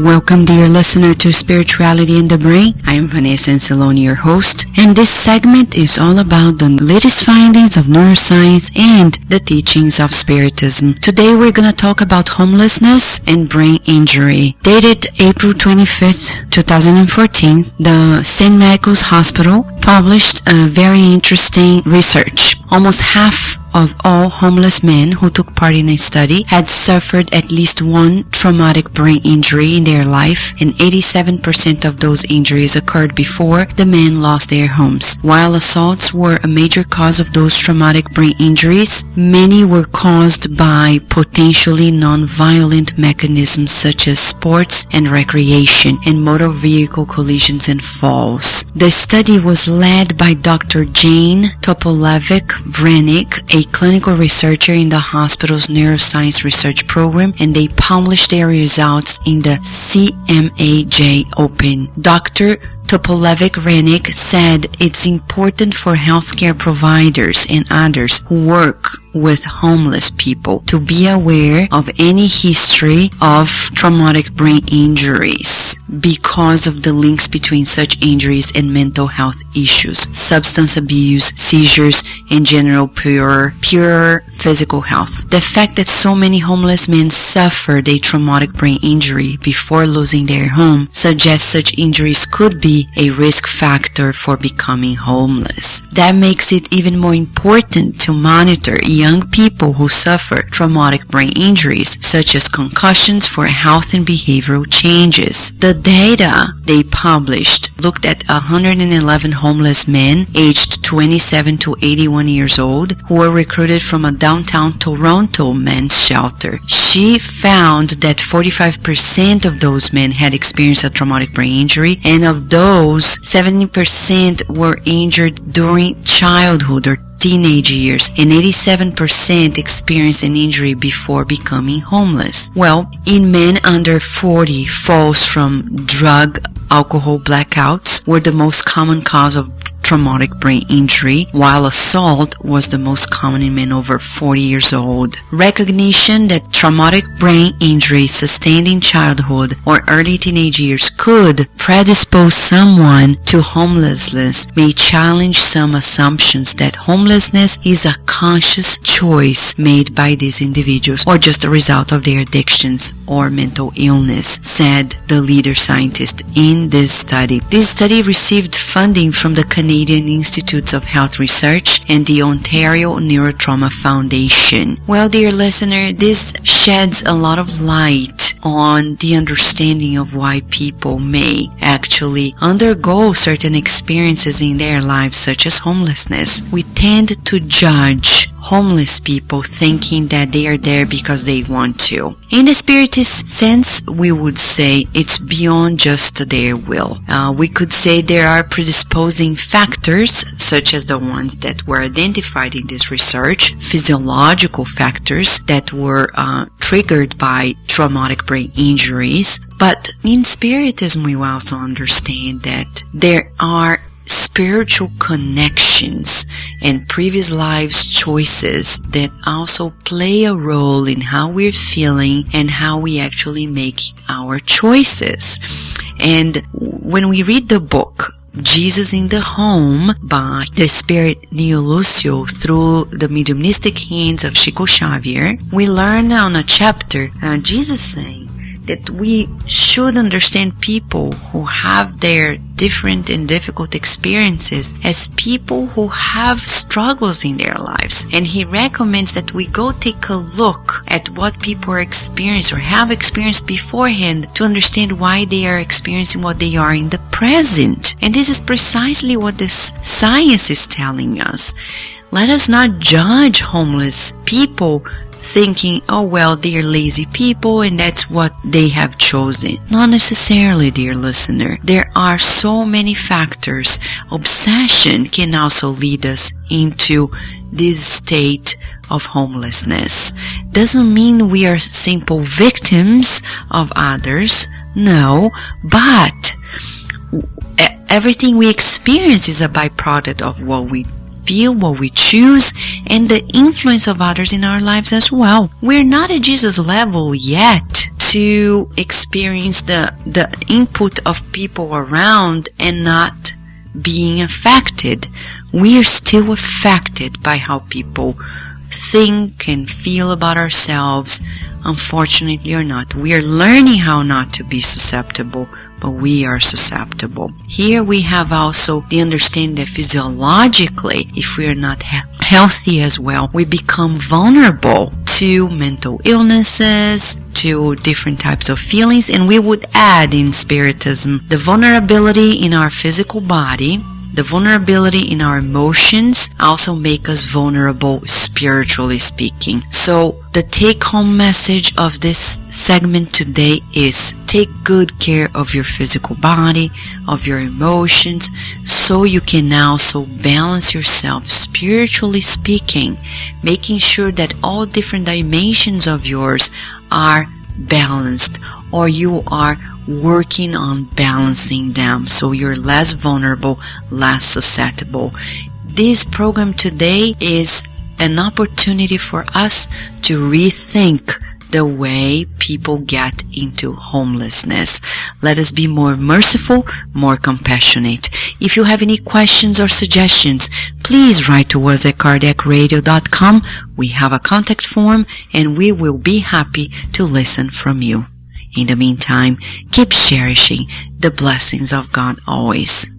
Welcome, dear listener, to Spirituality in the Brain. I am Vanessa Anceloni, your host, and this segment is all about the latest findings of neuroscience and the teachings of Spiritism. Today we're going to talk about homelessness and brain injury. Dated April 25th, 2014, the St. Michael's Hospital published a very interesting research. Almost half of all homeless men who took part in a study had suffered at least one traumatic brain injury in their life, and 87% of those injuries occurred before the men lost their homes. While assaults were a major cause of those traumatic brain injuries, many were caused by potentially non-violent mechanisms such as sports and recreation and motor vehicle collisions and falls. The study was led by Dr. Jane Topolevic-Vranic, a clinical researcher in the hospital's neuroscience research program, and they published their results in the CMAJ Open. Dr. Topolevic-Vranic said it's important for healthcare providers and others who work with homeless people to be aware of any history of traumatic brain injuries because of the links between such injuries and mental health issues, substance abuse, seizures, and general pure physical health. The fact that so many homeless men suffered a traumatic brain injury before losing their home suggests such injuries could be a risk factor for becoming homeless. That makes it even more important to monitor young people who suffer traumatic brain injuries, such as concussions, for health and behavioral changes. The data they published looked at 111 homeless men aged 27 to 81 years old who were recruited from a downtown Toronto men's shelter. She found that 45% of those men had experienced a traumatic brain injury, and of those, 70% were injured during childhood or teenage years, and 87% experienced an injury before becoming homeless. Well, in men under 40, falls from drug, alcohol blackouts were the most common cause of traumatic brain injury, while assault was the most common in men over 40 years old. Recognition that traumatic brain injury sustained in childhood or early teenage years could predispose someone to homelessness may challenge some assumptions that homelessness is a conscious choice made by these individuals or just a result of their addictions or mental illness, said the leader scientist in this study. This study received funding from the Canadian Institutes of Health Research and the Ontario Neurotrauma Foundation. Well, dear listener, this sheds a lot of light on the understanding of why people may actually undergo certain experiences in their lives, such as homelessness. We tend to judge homeless people thinking that they are there because they want to. In the Spiritist sense, we would say it's beyond just their will. We could say there are predisposing factors, such as the ones that were identified in this research, physiological factors that were triggered by traumatic brain injuries. But in Spiritism, we also understand that there are spiritual connections and previous lives choices that also play a role in how we're feeling and how we actually make our choices. And when we read the book Jesus in the Home by the spirit Neo Lucio through the mediumistic hands of Chico Xavier, we learn on a chapter Jesus saying that we should understand people who have their different and difficult experiences as people who have struggles in their lives. And he recommends that we go take a look at what people are experiencing or have experienced beforehand to understand why they are experiencing what they are in the present. And this is precisely what this science is telling us. Let us not judge homeless people thinking, oh well, they're lazy people and that's what they have chosen. Not necessarily, dear listener. There are so many factors. Obsession can also lead us into this state of homelessness. Doesn't mean we are simple victims of others. No, but everything we experience is a byproduct of what we feel, what we choose, and the influence of others in our lives as well. We're not at Jesus' level yet to experience the input of people around and not being affected. We are still affected by how people think and feel about ourselves, unfortunately or not. We are learning how not to be susceptible, but we are susceptible. Here we have also the understanding that physiologically, if we are not healthy as well, we become vulnerable to mental illnesses, to different types of feelings, and we would add in Spiritism the vulnerability in our physical body. The vulnerability in our emotions also make us vulnerable spiritually speaking. So the take-home message of this segment today is take good care of your physical body, of your emotions, so you can also balance yourself spiritually speaking, making sure that all different dimensions of yours are balanced, or you are working on balancing them so you're less vulnerable, less susceptible. This program today is an opportunity for us to rethink the way people get into homelessness. Let us be more merciful, more compassionate. If you have any questions or suggestions, please write to us at cardiacradio.com. We have a contact form and we will be happy to listen from you. In the meantime, keep cherishing the blessings of God always.